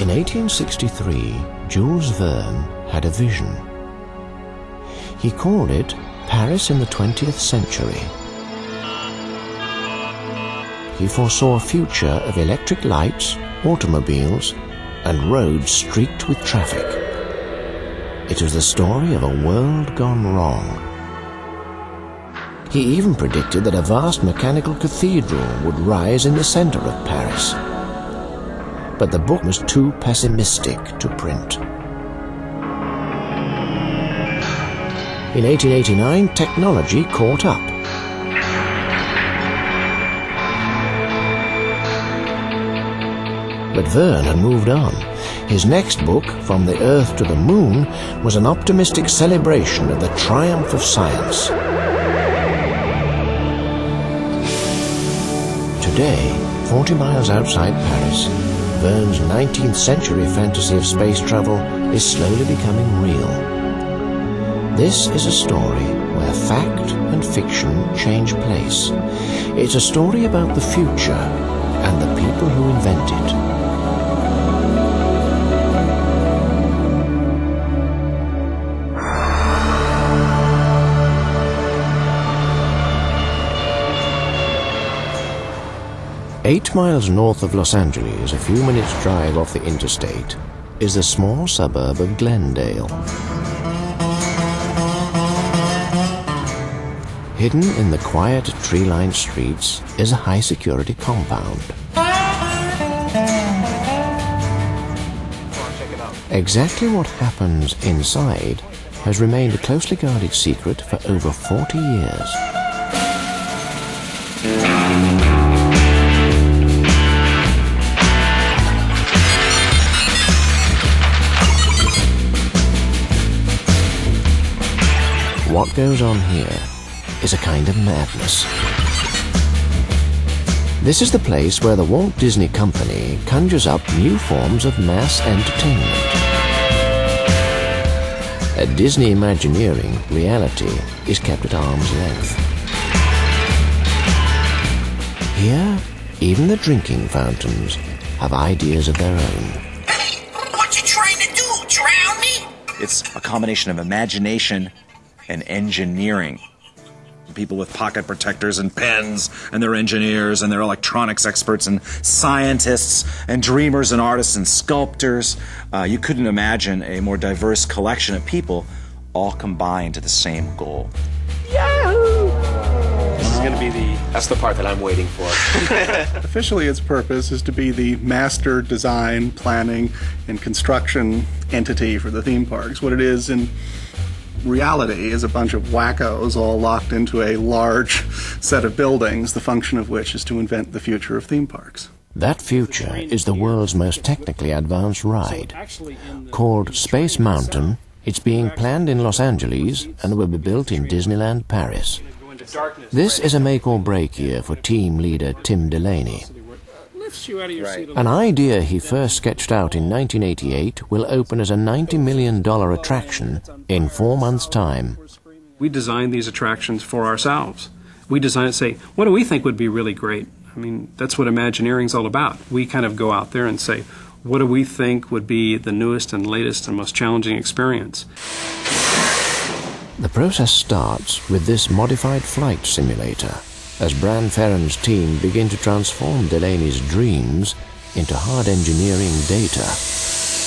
In 1863, Jules Verne had a vision. He called it Paris in the 20th Century. He foresaw a future of electric lights, automobiles, and roads streaked with traffic. It was the story of a world gone wrong. He even predicted that a vast mechanical cathedral would rise in the center of Paris. But the book was too pessimistic to print. In 1889, technology caught up. But Verne had moved on. His next book, From the Earth to the Moon, was an optimistic celebration of the triumph of science. Today, 40 miles outside Paris, Verne's 19th century fantasy of space travel is slowly becoming real. This is a story where fact and fiction change place. It's a story about the future and the people who invent it. Eight miles north of Los Angeles, a few minutes' drive off the interstate, is the small suburb of Glendale. Hidden in the quiet, tree-lined streets is a high-security compound. Exactly what happens inside has remained a closely guarded secret for over 40 years. What goes on here is a kind of madness. This is the place where the Walt Disney Company conjures up new forms of mass entertainment. At Disney Imagineering, reality is kept at arm's length. Here, even the drinking fountains have ideas of their own. What you trying to do, drown me? It's a combination of imagination and engineering. People with pocket protectors and pens, and they're engineers, and they're electronics experts, and scientists, and dreamers, and artists, and sculptors. You couldn't imagine a more diverse collection of people all combined to the same goal. Yahoo! This is going to be that's the part that I'm waiting for. Officially, its purpose is to be the master design, planning, and construction entity for the theme parks. What it is in reality is a bunch of wackos all locked into a large set of buildings, the function of which is to invent the future of theme parks. That future is the world's most technically advanced ride. Called Space Mountain, it's being planned in Los Angeles and will be built in Disneyland Paris. This is a make-or-break year for team leader Tim Delaney. An idea he first sketched out in 1988 will open as a $90 million attraction in 4 months' time. We design these attractions for ourselves. We design and say, what do we think would be really great? I mean, that's what Imagineering's all about. We kind of go out there and say, what do we think would be the newest and latest and most challenging experience? The process starts with this modified flight simulator, as Bran Ferren's team begin to transform Delaney's dreams into hard engineering data.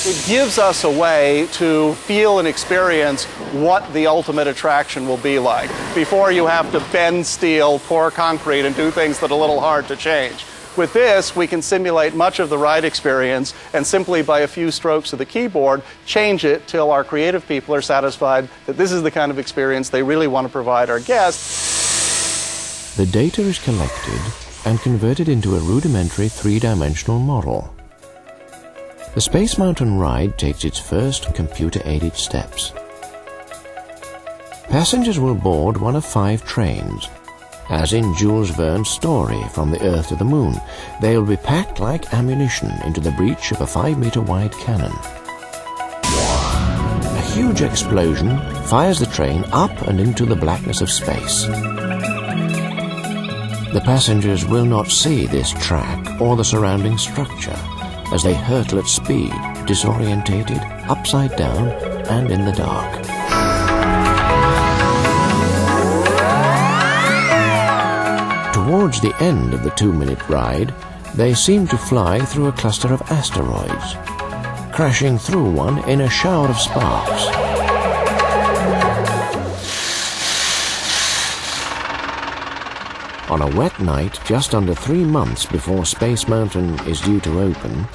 It gives us a way to feel and experience what the ultimate attraction will be like before you have to bend steel, pour concrete, and do things that are a little hard to change. With this, we can simulate much of the ride experience and simply by a few strokes of the keyboard, change it till our creative people are satisfied that this is the kind of experience they really want to provide our guests. The data is collected and converted into a rudimentary three-dimensional model. The Space Mountain ride takes its first computer-aided steps. Passengers will board one of 5 trains. As in Jules Verne's story, From the Earth to the Moon, they will be packed like ammunition into the breech of a 5-meter-wide cannon. A huge explosion fires the train up and into the blackness of space. The passengers will not see this track or the surrounding structure, as they hurtle at speed, disorientated, upside down, and in the dark. Towards the end of the 2-minute ride, they seem to fly through a cluster of asteroids, crashing through one in a shower of sparks. On a wet night, just under 3 months before Space Mountain is due to open,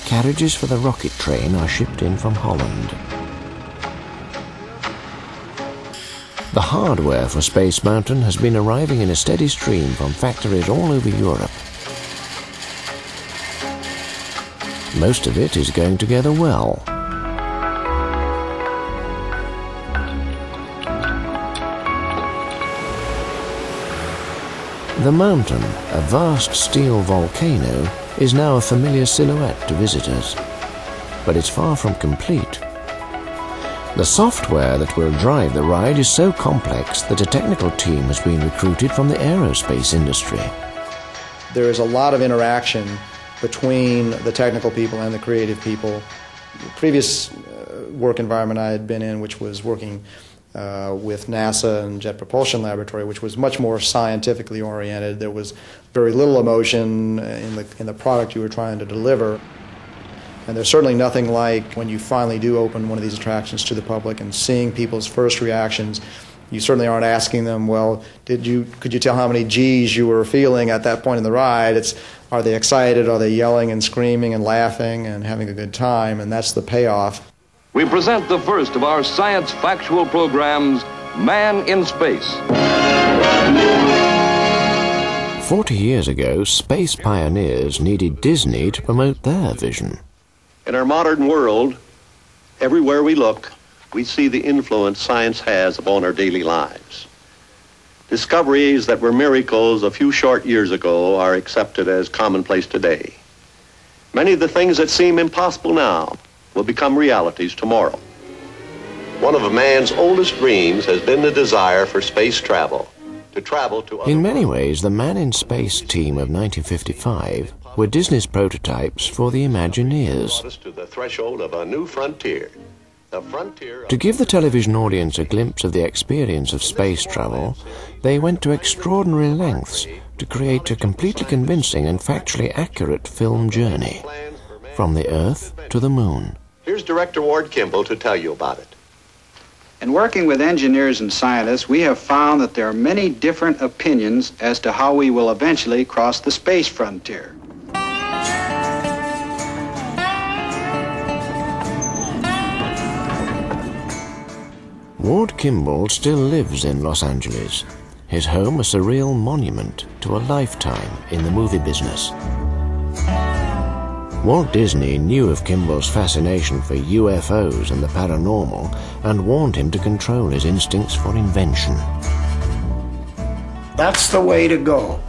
carriages for the rocket train are shipped in from Holland. The hardware for Space Mountain has been arriving in a steady stream from factories all over Europe. Most of it is going together well. The mountain, a vast steel volcano, is now a familiar silhouette to visitors, but it's far from complete. The software that will drive the ride is so complex that a technical team has been recruited from the aerospace industry. There is a lot of interaction between the technical people and the creative people. The previous work environment I had been in, which was working with NASA and Jet Propulsion Laboratory, which was much more scientifically oriented. There was very little emotion in the product you were trying to deliver. And there's certainly nothing like when you finally do open one of these attractions to the public and seeing people's first reactions. You certainly aren't asking them, well, could you tell how many G's you were feeling at that point in the ride? It's, are they excited? Are they yelling and screaming and laughing and having a good time? And that's the payoff. We present the first of our science factual programs, Man in Space. 40 years ago, space pioneers needed Disney to promote their vision. In our modern world, everywhere we look, we see the influence science has upon our daily lives. Discoveries that were miracles a few short years ago are accepted as commonplace today. Many of the things that seem impossible now will become realities tomorrow. One of a man's oldest dreams has been the desire for space travel, to travel to other In many ways, the Man in Space team of 1955 were Disney's prototypes for the Imagineers. to the threshold of a new frontier. To give the television audience a glimpse of the experience of space travel, they went to extraordinary lengths to create a completely convincing and factually accurate film journey from the Earth to the Moon. Here's Director Ward Kimball to tell you about it. In working with engineers and scientists, we have found that there are many different opinions as to how we will eventually cross the space frontier. Ward Kimball still lives in Los Angeles, his home a surreal monument to a lifetime in the movie business. Walt Disney knew of Kimball's fascination for UFOs and the paranormal and warned him to control his instincts for invention. That's the way to go,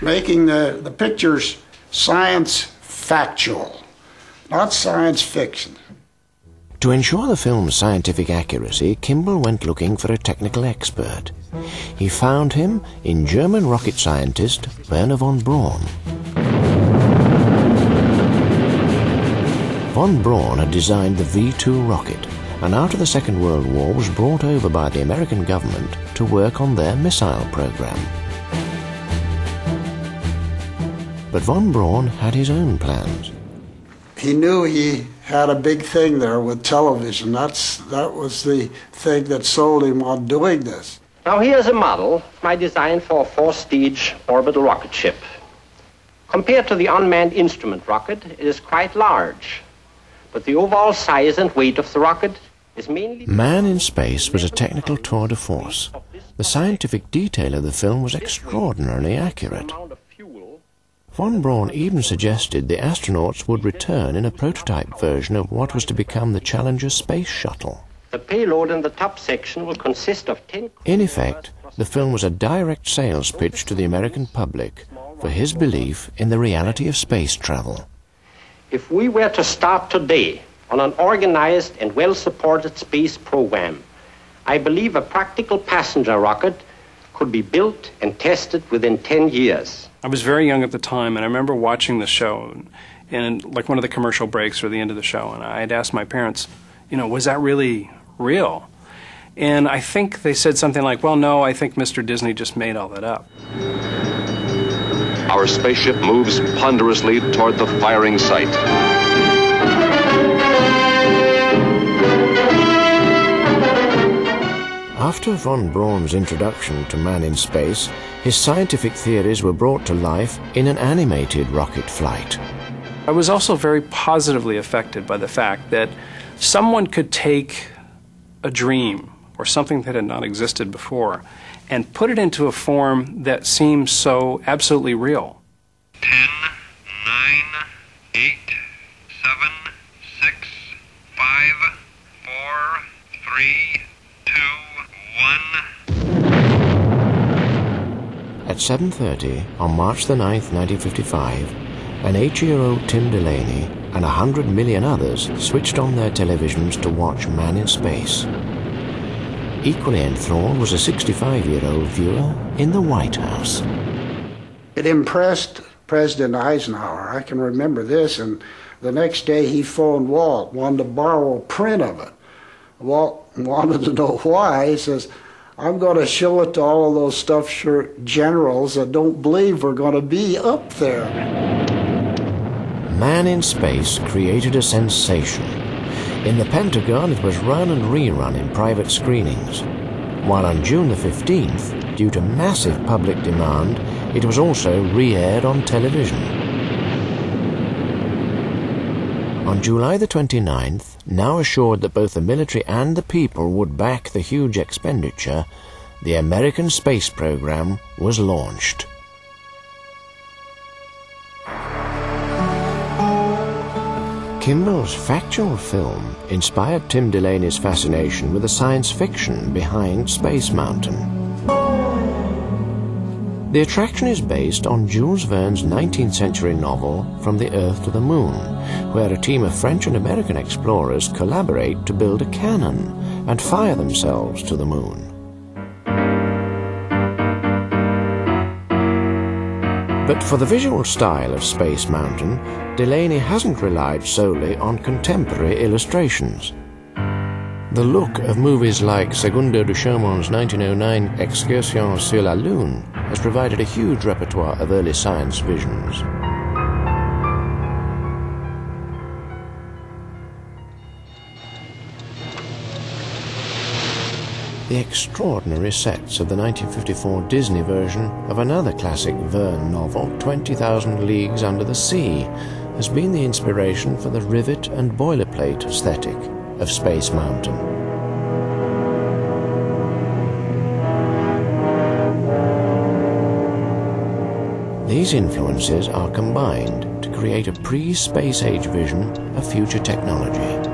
making the pictures science factual, not science fiction. To ensure the film's scientific accuracy, Kimball went looking for a technical expert. He found him in German rocket scientist Wernher von Braun. Von Braun had designed the V-2 rocket, and after the Second World War was brought over by the American government to work on their missile program. But von Braun had his own plans. He knew he had a big thing there with television. That was the thing that sold him on doing this. Now here's a model of my design for a 4-stage orbital rocket ship. Compared to the unmanned instrument rocket, it is quite large. But the overall size and weight of the rocket is mainly... Man in Space was a technical tour de force. The scientific detail of the film was extraordinarily accurate. Von Braun even suggested the astronauts would return in a prototype version of what was to become the Challenger space shuttle. The payload in the top section will consist of 10... In effect, the film was a direct sales pitch to the American public for his belief in the reality of space travel. If we were to start today on an organized and well-supported space program, I believe a practical passenger rocket could be built and tested within 10 years. I was very young at the time, and I remember watching the show, in like one of the commercial breaks or the end of the show, and I had asked my parents, was that really real? And I think they said something like, well, no, I think Mr. Disney just made all that up. Our spaceship moves ponderously toward the firing site. After von Braun's introduction to man in space, his scientific theories were brought to life in an animated rocket flight. I was also very positively affected by the fact that someone could take a dream or something that had not existed before and put it into a form that seems so absolutely real. 10, 9, 8, 7, 6, 5, 4, 3, 2, 1. At 7:30 on March the 9th, 1955, an 8-year-old Tim Delaney and 100 million others switched on their televisions to watch Man in Space. Equally enthralled was a 65-year-old viewer in the White House. It impressed President Eisenhower. I can remember this, and the next day he phoned Walt, wanted to borrow a print of it. Walt wanted to know why. He says, I'm going to show it to all of those stuffed shirt generals that don't believe we're going to be up there. Man in Space created a sensation. In the Pentagon, it was run and rerun in private screenings, while on June the 15th, due to massive public demand, it was also re-aired on television. On July the 29th, now assured that both the military and the people would back the huge expenditure, the American space program was launched. Kimball's factual film inspired Tim Delaney's fascination with the science fiction behind Space Mountain. The attraction is based on Jules Verne's 19th century novel From the Earth to the Moon, where a team of French and American explorers collaborate to build a cannon and fire themselves to the moon. But for the visual style of Space Mountain, Delaney hasn't relied solely on contemporary illustrations. The look of movies like Segundo Duchamp's 1909 Excursion sur la Lune has provided a huge repertoire of early science visions. The extraordinary sets of the 1954 Disney version of another classic Verne novel, 20,000 Leagues Under the Sea, has been the inspiration for the rivet and boilerplate aesthetic of Space Mountain. These influences are combined to create a pre-space age vision of future technology.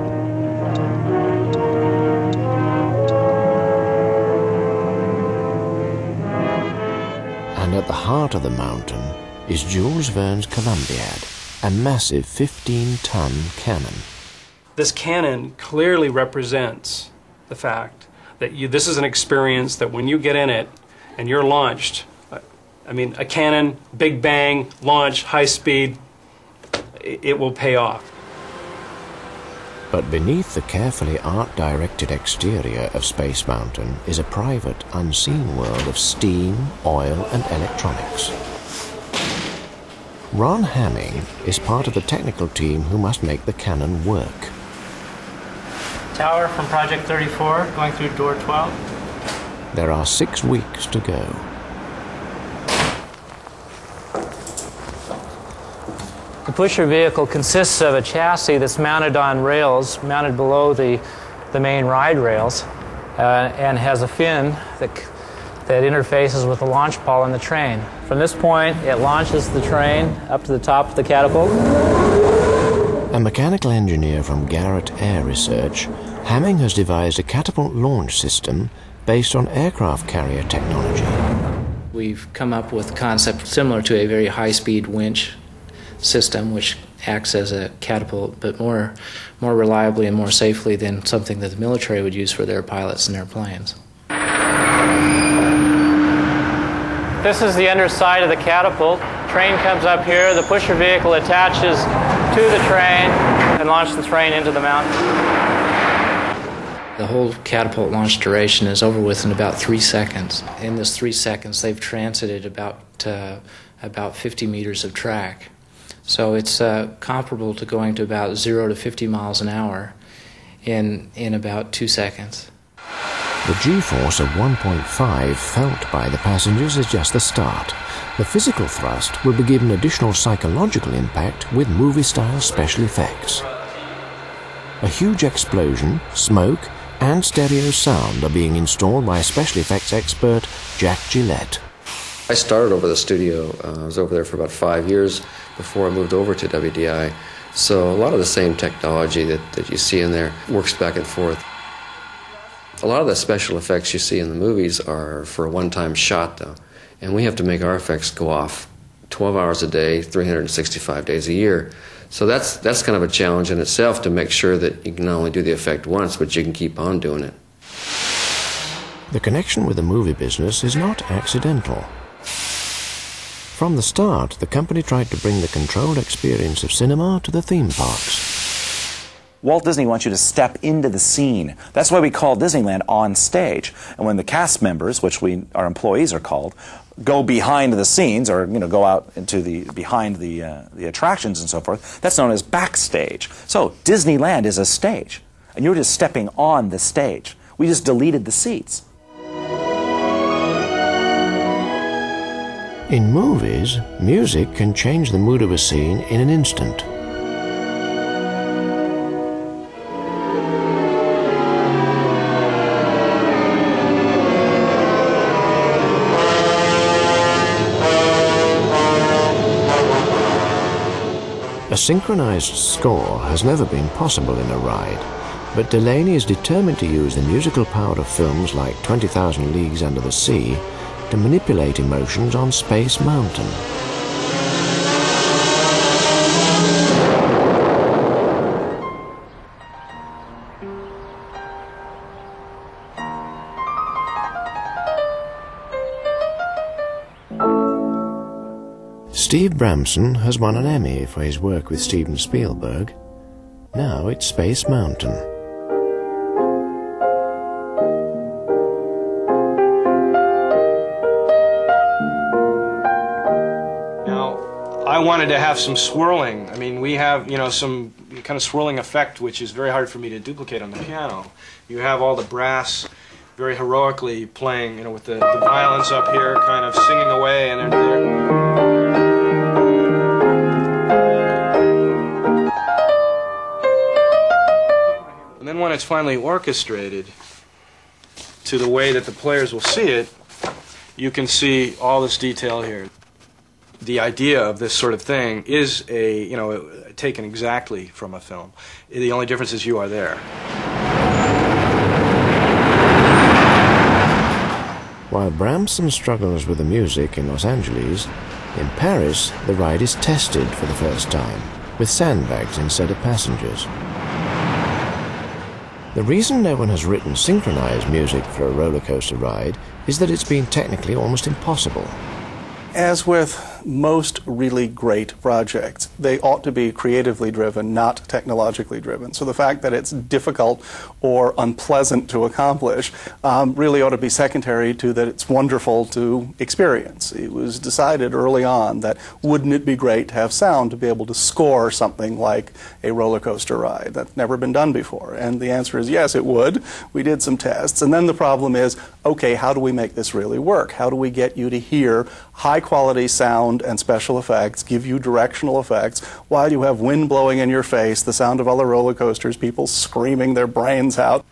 And at the heart of the mountain is Jules Verne's Columbiad, a massive 15-ton cannon. This cannon clearly represents the fact that this is an experience that when you get in it and you're launched, I mean, a cannon, big bang, launch, high speed, it will pay off. But beneath the carefully art-directed exterior of Space Mountain is a private, unseen world of steam, oil, and electronics. Ron Hamming is part of the technical team who must make the cannon work. Tower from Project 34, going through door 12. There are 6 weeks to go. The pusher vehicle consists of a chassis that's mounted on rails, mounted below the main ride rails, and has a fin that interfaces with the launch pole on the train. From this point, it launches the train up to the top of the catapult. A mechanical engineer from Garrett Air Research, Hamming has devised a catapult launch system based on aircraft carrier technology. We've come up with a concept similar to a very high-speed winch system which acts as a catapult, but more reliably and more safely than something that the military would use for their pilots and their planes. This is the underside of the catapult. Train comes up here, the pusher vehicle attaches to the train and launch the train into the mountain. The whole catapult launch duration is over with in about 3 seconds. In those 3 seconds, they've transited about 50 meters of track. So it's comparable to going to about 0 to 50 miles an hour in about 2 seconds. The G-force of 1.5 felt by the passengers is just the start. The physical thrust will be given additional psychological impact with movie-style special effects. A huge explosion, smoke, and stereo sound are being installed by special effects expert Jack Gillette. I started over the studio. I was over there for about 5 years before I moved over to WDI. So a lot of the same technology that you see in there works back and forth. A lot of the special effects you see in the movies are for a one-time shot, though. And we have to make our effects go off 12 hours a day, 365 days a year. So that's kind of a challenge in itself, to make sure that you can not only do the effect once, but you can keep on doing it. The connection with the movie business is not accidental. From the start, the company tried to bring the controlled experience of cinema to the theme parks. Walt Disney wants you to step into the scene. That's why we call Disneyland on stage. And when the cast members, which our employees are called, go behind the scenes, or go out into behind the attractions and so forth, that's known as backstage. So Disneyland is a stage, and you're just stepping on the stage. We just deleted the seats. In movies, music can change the mood of a scene in an instant. A synchronized score has never been possible in a ride, but Delaney is determined to use the musical power of films like 20,000 Leagues Under the Sea to manipulate emotions on Space Mountain. Steve Bramson has won an Emmy for his work with Steven Spielberg. Now it's Space Mountain. I wanted to have some swirling. I mean, we have, some kind of swirling effect, which is very hard for me to duplicate on the piano. You have all the brass very heroically playing, with the violins up here kind of singing away, and and then when it's finally orchestrated to the way that the players will see it, you can see all this detail here. The idea of this sort of thing is taken exactly from a film. The only difference is you are there. While Bramson struggles with the music in Los Angeles, in Paris the ride is tested for the first time, with sandbags instead of passengers. The reason no one has written synchronized music for a roller coaster ride is that it's been technically almost impossible. As with most really great projects, they ought to be creatively driven, not technologically driven. So the fact that it's difficult or unpleasant to accomplish really ought to be secondary to that it's wonderful to experience. It was decided early on that wouldn't it be great to have sound to be able to score something like a roller coaster ride. That's never been done before. And the answer is yes, it would. We did some tests. And then the problem is, okay, how do we make this really work? How do we get you to hear high-quality sound and special effects, give you directional effects, while you have wind blowing in your face, the sound of other roller coasters, people screaming their brains out?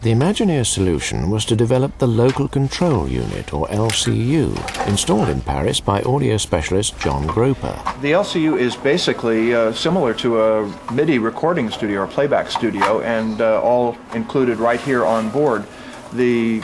The Imagineer solution was to develop the Local Control Unit, or LCU, installed in Paris by audio specialist John Groper. The LCU is basically similar to a MIDI recording studio or playback studio, and all included right here on board. The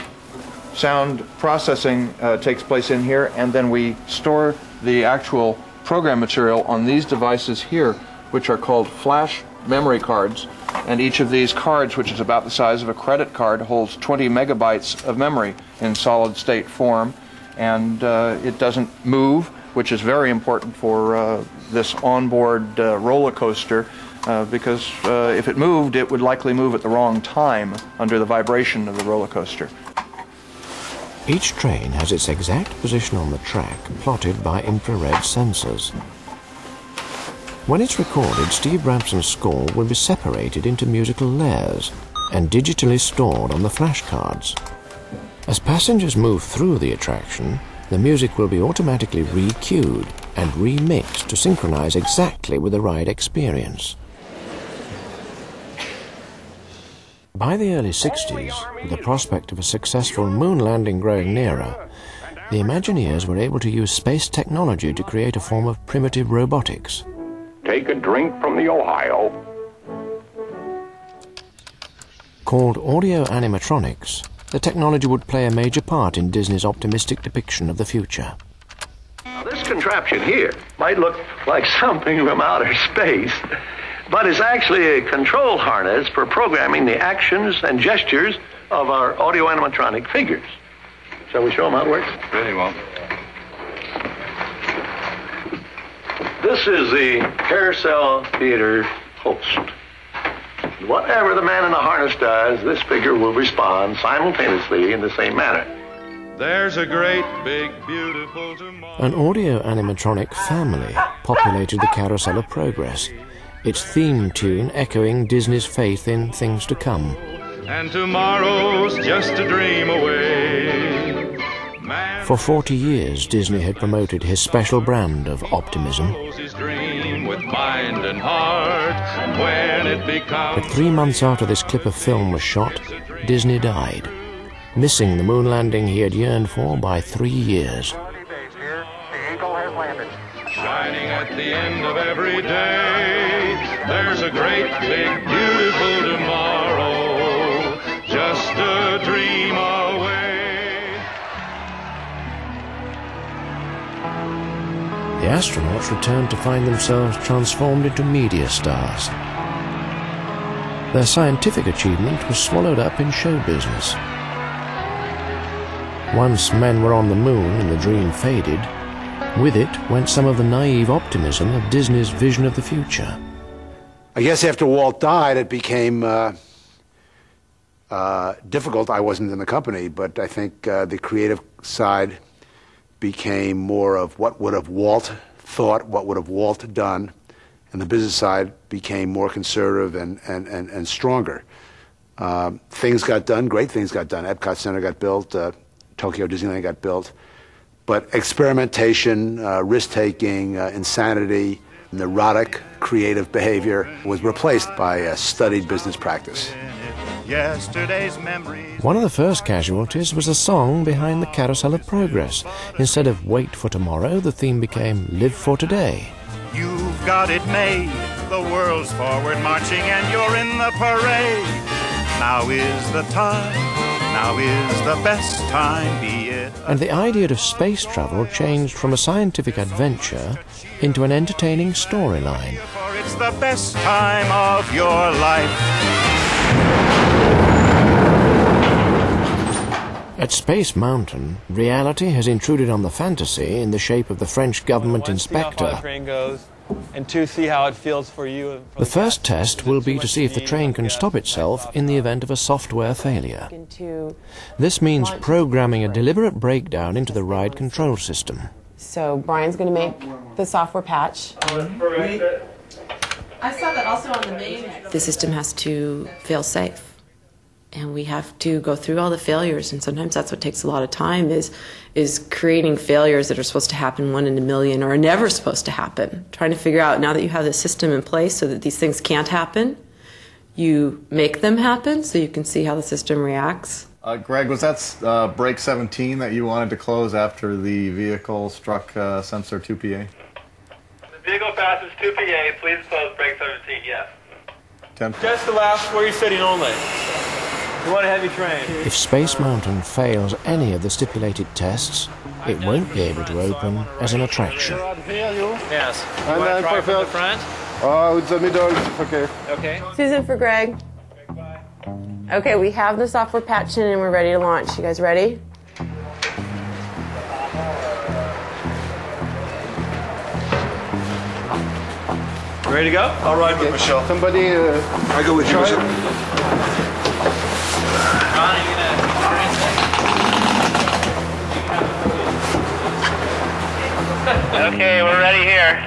sound processing takes place in here, and then we store the actual program material on these devices here, which are called flash memory cards. And each of these cards, which is about the size of a credit card, holds 20 megabytes of memory in solid state form, and it doesn't move. which is very important for this onboard roller coaster, because if it moved, it would likely move at the wrong time under the vibration of the roller coaster. Each train has its exact position on the track plotted by infrared sensors. When it's recorded, Steve Brampson's score will be separated into musical layers and digitally stored on the flashcards. As passengers move through the attraction, the music will be automatically re-cued and remixed to synchronize exactly with the ride experience. By the early 60s, with the prospect of a successful moon landing growing nearer, the Imagineers were able to use space technology to create a form of primitive robotics. Take a drink from the Ohio. Called audio animatronics, the technology would play a major part in Disney's optimistic depiction of the future. Now, this contraption here might look like something from outer space, but it's actually a control harness for programming the actions and gestures of our audio animatronic figures. Shall we show them how it works? Very well. This is the Carousel Theater host. Whatever the man in the harness does, this figure will respond simultaneously in the same manner. There's a great, big, beautiful tomorrow. An audio animatronic family populated the Carousel of Progress, its theme tune echoing Disney's faith in things to come. And tomorrow's just a dream away. For 40 years, Disney had promoted his special brand of optimism. With mind and heart, when it becomes... But 3 months after this clip of film was shot, Disney died, missing the moon landing he had yearned for by 3 years. Shining at the end of every day, there's a great, big, beautiful tomorrow, just a dream away. The astronauts returned to find themselves transformed into media stars. Their scientific achievement was swallowed up in show business. Once men were on the moon and the dream faded, with it went some of the naive optimism of Disney's vision of the future. I guess after Walt died, it became difficult. I wasn't in the company, but I think the creative side became more of what would have Walt thought, what would have Walt done, and the business side became more conservative and stronger. Things got done, great things got done. Epcot Center got built, Tokyo Disneyland got built, but experimentation, risk-taking, insanity, neurotic creative behavior was replaced by a studied business practice. Yesterday's memories. One of the first casualties was a song behind the Carousel of Progress. Instead of Wait for Tomorrow, the theme became Live for Today. You've got it made, the world's forward marching and you're in the parade. Now is the time, now is the best time, be it. And the idea of space travel changed from a scientific adventure into an entertaining storyline. For it's the best time of your life. At Space Mountain, reality has intruded on the fantasy in the shape of the French government inspector. See how far the train goes, and 2, see how it feels for you. The first test will be to see if the train can stop itself in the event of a software failure. This means programming a deliberate breakdown into the ride control system. So Brian's going to make the software patch. I saw that also on the main. The system has to fail safe. And we have to go through all the failures, and sometimes that's what takes a lot of time, is creating failures that are supposed to happen 1 in a million or are never supposed to happen. Trying to figure out, now that you have the system in place so that these things can't happen, you make them happen so you can see how the system reacts. Greg, was that brake 17 that you wanted to close after the vehicle struck sensor 2PA? The vehicle passes 2PA, please close brake 17, yes. 10. Just the last where you're sitting only. You want a heavy train. If Space Mountain fails any of the stipulated tests, it won't be able to open as an attraction. Yes. You want to try from the front? With the middle, okay. Okay. Susan for Greg. Okay, we have the software patched in and we're ready to launch. You guys ready? Ready to go? I'll ride with Michelle. Somebody. I go with you, Michelle. Okay, we're ready here.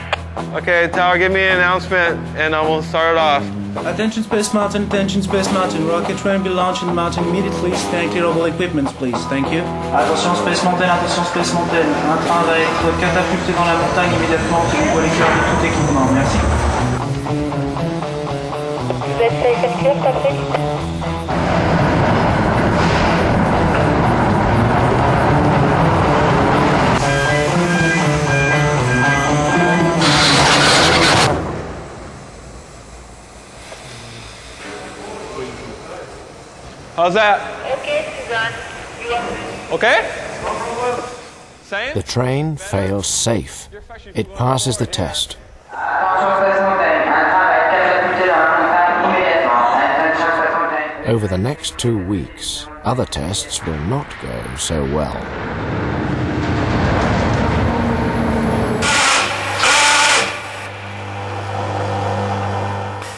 Okay, Tower, give me an announcement and we'll start it off. Attention Space Mountain, rocket train will launch in the mountain immediately. Stand clear of all equipments, please. Thank you. Attention Space Mountain, un train va être catapulté dans la montagne immédiatement. Tenez-vous à l'écart de tout équipement. Merci. Vous êtes safe and clear, Patrick? How's that? Okay, Suzanne. Okay? The train fails safe. It passes the test. Over the next 2 weeks, other tests will not go so well.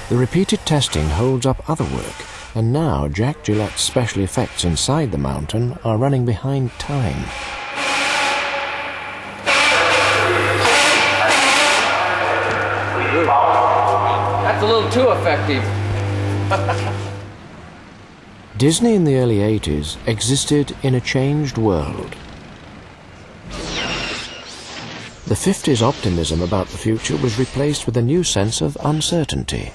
The repeated testing holds up other work, and now Jack Gillette's special effects inside the mountain are running behind time. That's a little too effective. Disney in the early 80s existed in a changed world. The 50s optimism about the future was replaced with a new sense of uncertainty.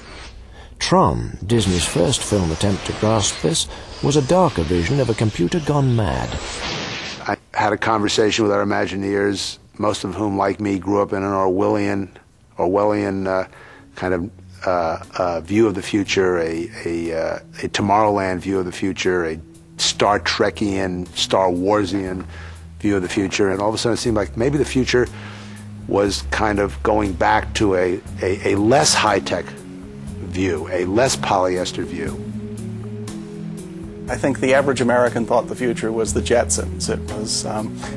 Tron, Disney's first film attempt to grasp this, was a darker vision of a computer gone mad. I had a conversation with our Imagineers, most of whom, like me, grew up in an Orwellian kind of view of the future, a Tomorrowland view of the future, a Star Trekian, Star Warsian view of the future, and all of a sudden it seemed like maybe the future was kind of going back to a less high-tech view, a less polyester view. I think the average American thought the future was the Jetsons. It was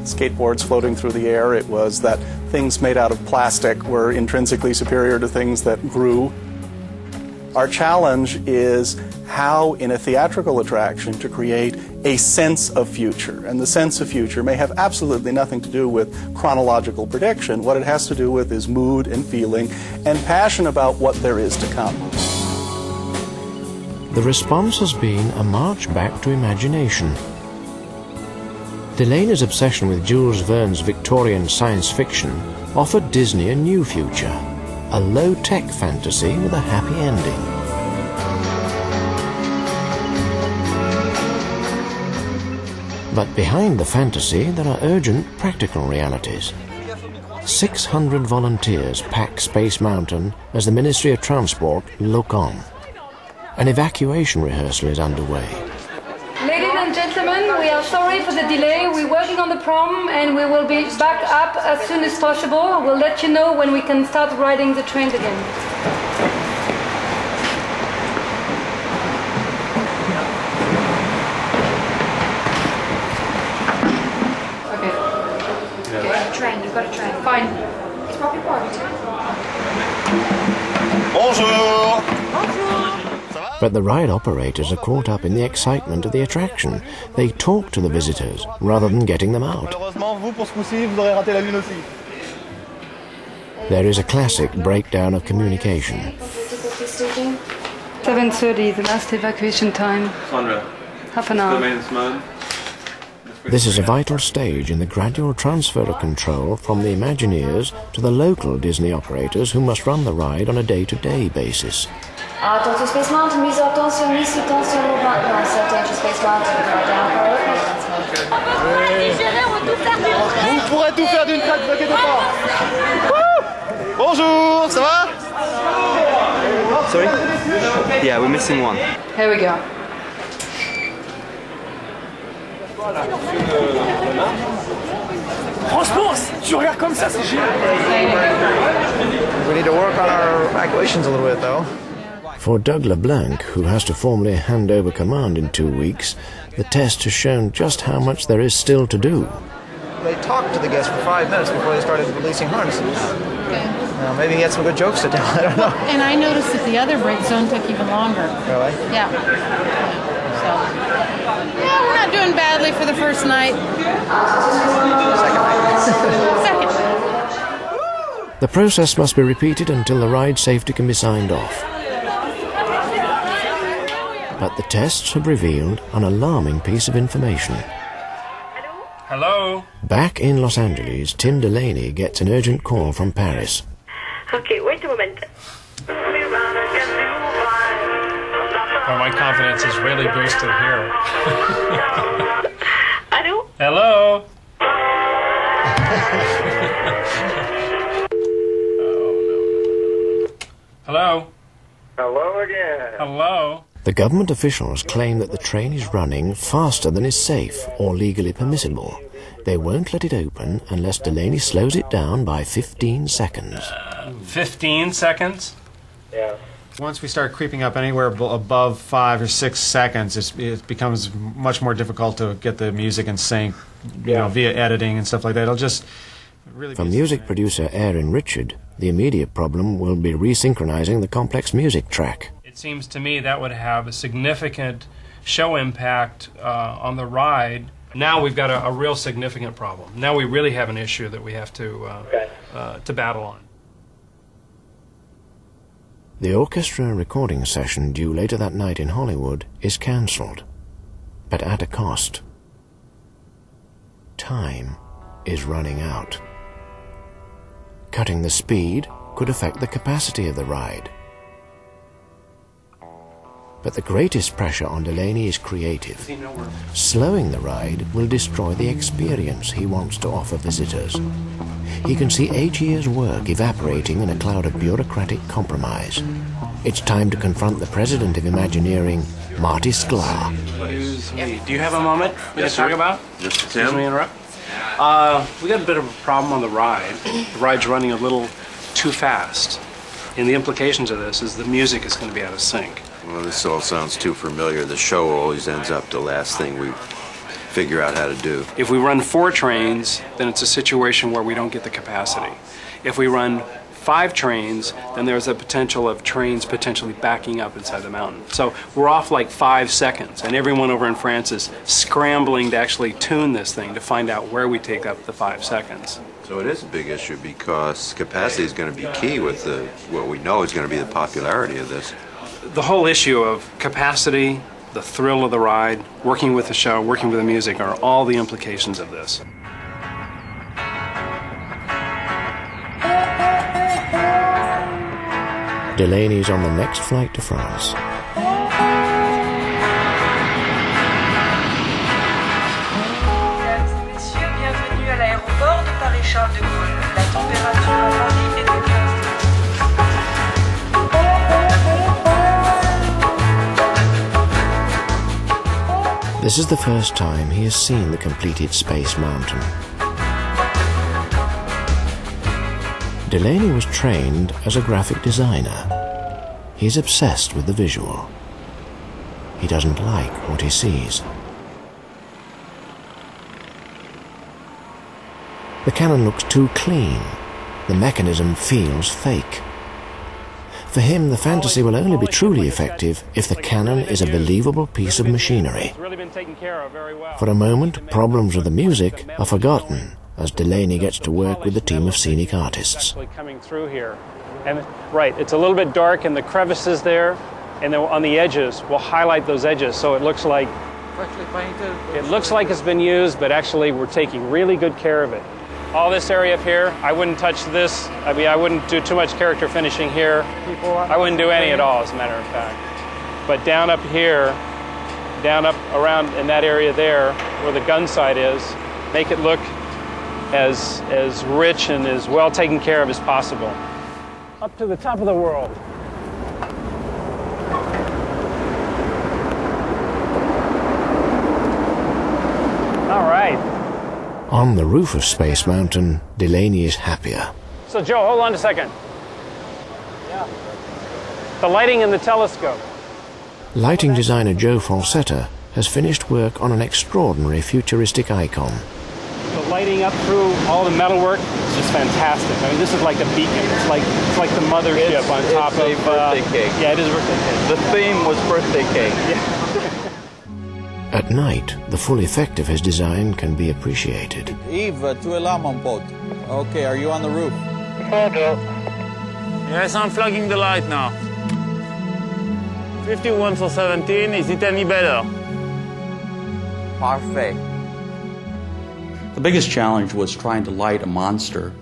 skateboards floating through the air. It was that things made out of plastic were intrinsically superior to things that grew. Our challenge is how, in a theatrical attraction, to create a sense of future. And the sense of future may have absolutely nothing to do with chronological prediction. What it has to do with is mood and feeling and passion about what there is to come. The response has been a march back to imagination. Delaney's obsession with Jules Verne's Victorian science fiction offered Disney a new future, a low-tech fantasy with a happy ending. But behind the fantasy, there are urgent practical realities. 600 volunteers pack Space Mountain as the Ministry of Transport look on. An evacuation rehearsal is underway. Ladies and gentlemen, we are sorry for the delay. We're working on the prom and we will be back up as soon as possible. We'll let you know when we can start riding the trains again. Train, you've got a train. Fine. It's probably party time. Bonjour! But the ride operators are caught up in the excitement of the attraction. They talk to the visitors rather than getting them out. There is a classic breakdown of communication. 7:30, the last evacuation time. Sandra. Half an hour. This is a vital stage in the gradual transfer of control from the Imagineers to the local Disney operators who must run the ride on a day-to-day basis. Attention Space Mountain, mise en tension, mise sous tension au maintenance. Attention Space Mountain, down for Vous pourrez tout faire d'une traite, ne vous inquiétez pas. Bonjour, ça va? Sorry? Yeah, we're missing one. Here we go. Franchement, tu regardes comme ça, c'est génial. We need to work on our evacuations a little bit, though. For Doug LeBlanc, who has to formally hand over command in 2 weeks, the test has shown just how much there is still to do. They talked to the guests for 5 minutes before they started releasing harnesses. Okay. Well, maybe he had some good jokes to tell. I don't know. And I noticed that the other break zone took even longer. Really? Yeah. So, yeah, we're not doing badly for the first night. Second. The process must be repeated until the ride safety can be signed off. But the tests have revealed an alarming piece of information. Hello? Back in Los Angeles, Tim Delaney gets an urgent call from Paris. Okay, wait a moment. Well, my confidence is really boosted here. Hello? Hello? Hello? Hello again. Hello? The government officials claim that the train is running faster than is safe or legally permissible. They won't let it open unless Delaney slows it down by 15 seconds. 15 seconds? Yeah. Once we start creeping up anywhere above 5 or 6 seconds, it becomes much more difficult to get the music in sync, you know, via editing and stuff like that. It'll just really. For music producer Aaron Richard, the immediate problem will be resynchronizing the complex music track. It seems to me that would have a significant show impact on the ride. Now we've got a real significant problem. Now we really have an issue that we have to battle on. The orchestra recording session due later that night in Hollywood is cancelled, but at a cost. Time is running out. Cutting the speed could affect the capacity of the ride. But the greatest pressure on Delaney is creative. Slowing the ride will destroy the experience he wants to offer visitors. He can see 8 years' work evaporating in a cloud of bureaucratic compromise. It's time to confront the president of Imagineering, Marty Sklar. Do you have a moment we can talk about? Excuse me, interrupt. We got a bit of a problem on the ride. The ride's running a little too fast. And the implications of this is the music is going to be out of sync. Well, this all sounds too familiar. The show always ends up the last thing we figure out how to do. If we run 4 trains, then it's a situation where we don't get the capacity. If we run 5 trains, then there's a potential of trains potentially backing up inside the mountain. So we're off like 5 seconds, and everyone over in France is scrambling to actually tune this thing to find out where we take up the 5 seconds. So it is a big issue because capacity is going to be key with what we know is going to be the popularity of this. The whole issue of capacity, the thrill of the ride, working with the show, working with the music are all the implications of this. Delaney's on the next flight to France. Mesdames et messieurs, bienvenue à l'aéroport de Paris-Charles de Gaulle. La température à Paris est de 15 degrés. This is the first time he has seen the completed Space Mountain. Delaney was trained as a graphic designer. He's obsessed with the visual. He doesn't like what he sees. The cannon looks too clean. The mechanism feels fake. For him, the fantasy will only be truly effective if the cannon is a believable piece of machinery. For a moment, problems with the music are forgotten as Delaney gets to work with a team of scenic artists. Coming through here, and right, it's a little bit dark in the crevices there, and then on the edges, we'll highlight those edges so it looks like it's been used, but actually we're taking really good care of it. All this area up here, I wouldn't touch this. I mean, I wouldn't do too much character finishing here. I wouldn't do any at all, as a matter of fact. But down up here, down up around in that area there, where the gun sight is, make it look as rich and as well taken care of as possible. Up to the top of the world. All right. On the roof of Space Mountain, Delaney is happier. So Joe, hold on a second. Yeah. The lighting in the telescope. Lighting designer Joe Falsetta has finished work on an extraordinary futuristic icon. The lighting up through all the metalwork is just fantastic. I mean, this is like a beacon. It's like the mothership on top of birthday cake. Yeah, it is a birthday cake. The theme was birthday cake. At night, the full effect of his design can be appreciated. Yves, tu es là, mon pote. Okay, are you on the roof? Yes, I'm flagging the light now. 51 for 17. Is it any better? Parfait. The biggest challenge was trying to light a monster.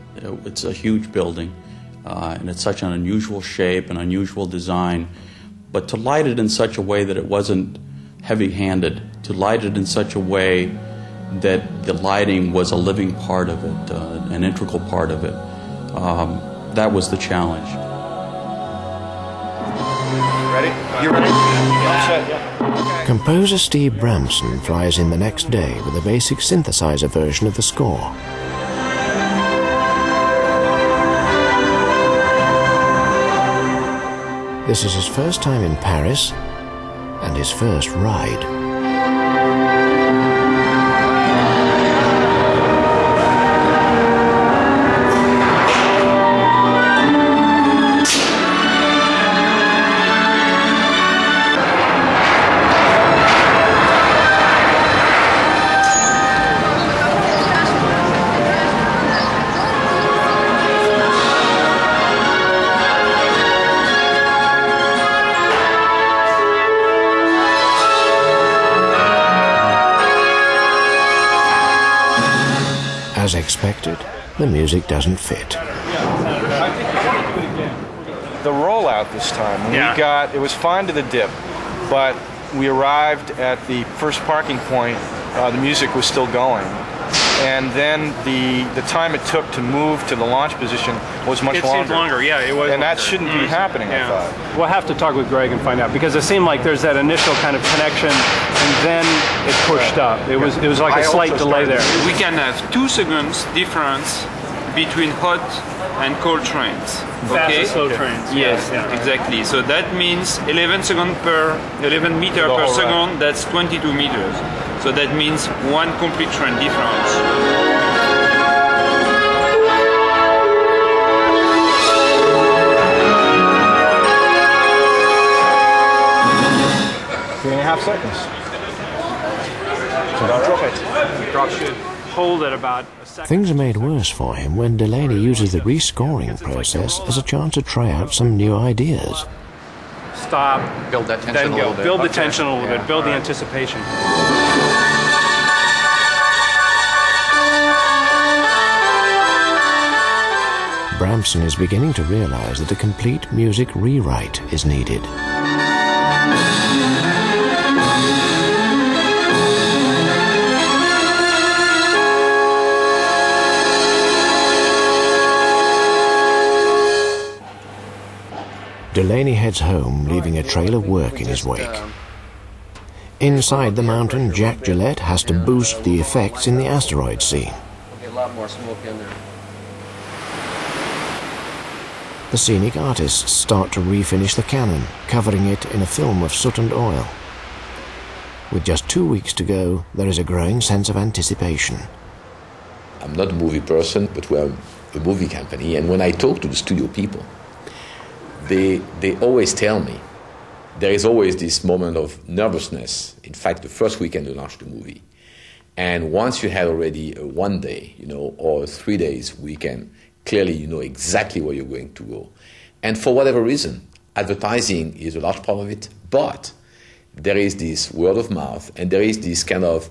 It's a huge building, and it's such an unusual shape and unusual design. But to light it in such a way that it wasn't heavy-handed, to light it in such a way that the lighting was a living part of it, an integral part of it, that was the challenge. Ready? You ready? All set. Composer Steve Bramson flies in the next day with a basic synthesizer version of the score. This is his first time in Paris and his first ride. As expected, the music doesn't fit. The rollout this time, when we got, it was fine to the dip, but we arrived at the first parking point, the music was still going. And then the time it took to move to the launch position was much longer. It seemed longer, yeah. It was. And that shouldn't be happening, I thought. We'll have to talk with Greg and find out, because it seemed like there's that initial kind of connection, and then it pushed up. It was like a slight delay there. We can have 2 seconds difference between hot and cold trains. Fast and slow trains. Yes, exactly. So that means 11 meters per second, that's 22 meters. So that means 1 complete train difference. Three and a half seconds. Drop should hold at about a second. Things are made worse for him when Delaney uses the rescoring process as a chance to try out some new ideas. Stop. Build that tension then a go. little bit. Build the tension a little bit. Build the anticipation. Bramson is beginning to realize that a complete music rewrite is needed. Delaney heads home, leaving a trail of work in his wake. Inside the mountain, Jack Gillette has to boost the effects in the asteroid scene. A lot more smoke in there. The scenic artists start to refinish the cannon, covering it in a film of soot and oil. With just 2 weeks to go, there is a growing sense of anticipation. I'm not a movie person, but we're a movie company, and when I talk to the studio people, they always tell me there is always this moment of nervousness. In fact, the first weekend to launch the movie. And once you had already a 1 day, or 3 days weekend, clearly you know exactly where you're going to go. And for whatever reason, advertising is a large part of it, but there is this word of mouth, and there is this kind of,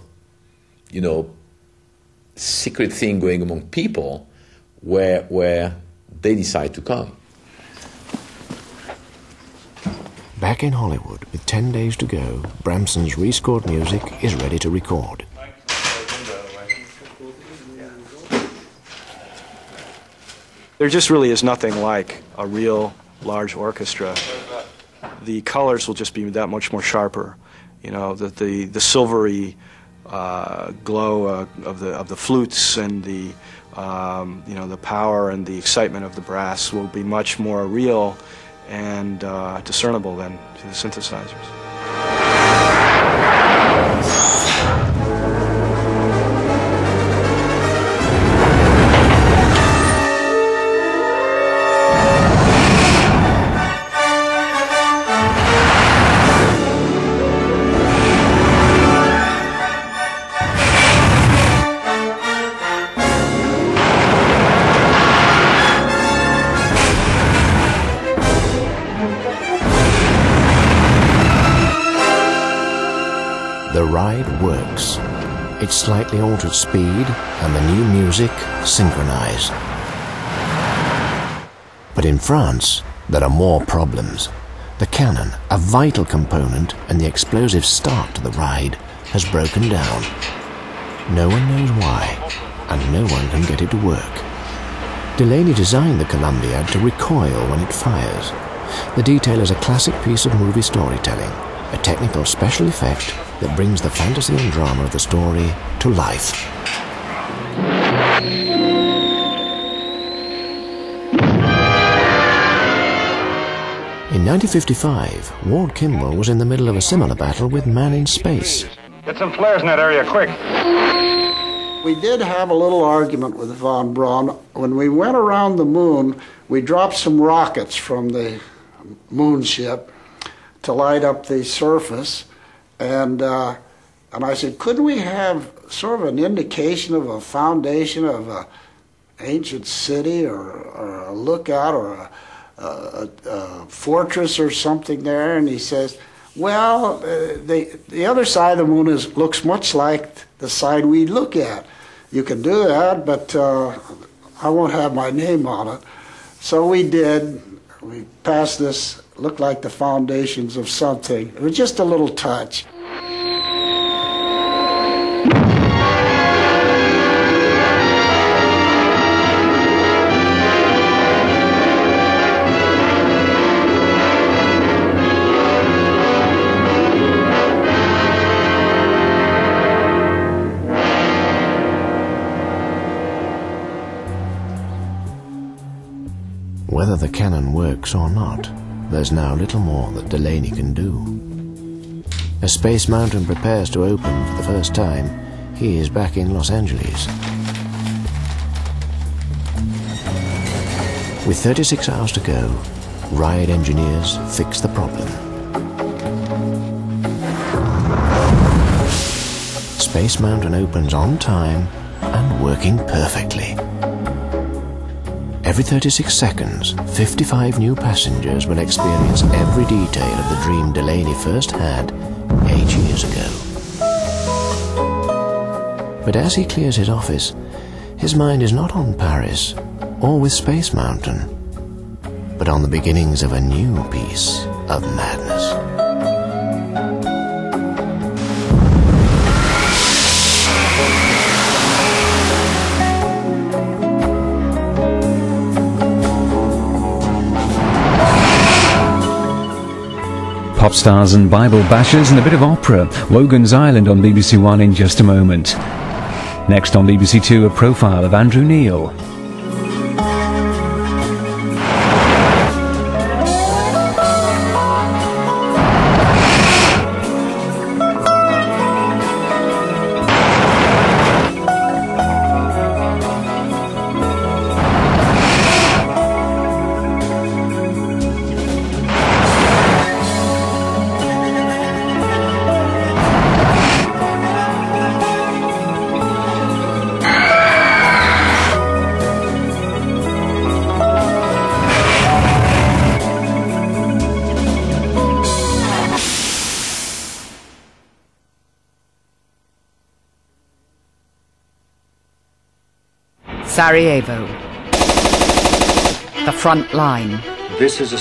secret thing going among people where they decide to come. Back in Hollywood, with 10 days to go, Bramson's rescored music is ready to record. There just really is nothing like a real large orchestra. The colors will just be that much more sharper. The silvery glow of the flutes and the power and the excitement of the brass will be much more real and discernible than to the synthesizers. The ride works. Its slightly altered speed and the new music synchronize. But in France, there are more problems. The cannon, a vital component and the explosive start to the ride, has broken down. No one knows why, and no one can get it to work. Delaney designed the Columbiad to recoil when it fires. The detail is a classic piece of movie storytelling, a technical special effect that brings the fantasy and drama of the story to life. In 1955, Ward Kimball was in the middle of a similar battle with man in space. Get some flares in that area, quick. We did have a little argument with von Braun. When we went around the moon, we dropped some rockets from the moon ship to light up the surface. And I said, couldn't we have sort of an indication of a foundation of an ancient city or a lookout or a fortress or something there? And he says, well, the other side of the moon looks much like the side we look at. You can do that, but I won't have my name on it. So we did. We passed this, looked like the foundations of something. It was just a little touch. Whether the cannon works or not, there's now little more that Delaney can do. As Space Mountain prepares to open for the first time, he is back in Los Angeles. With 36 hours to go, ride engineers fix the problem. Space Mountain opens on time and working perfectly. Every 36 seconds, 55 new passengers will experience every detail of the dream Delaney first had 8 years ago. But as he clears his office, his mind is not on Paris or with Space Mountain, but on the beginnings of a new piece of madness. Pop stars and Bible bashers and a bit of opera. Wogan's Island on BBC One in just a moment. Next on BBC Two, a profile of Andrew Neil. Sarajevo. The front line. This is a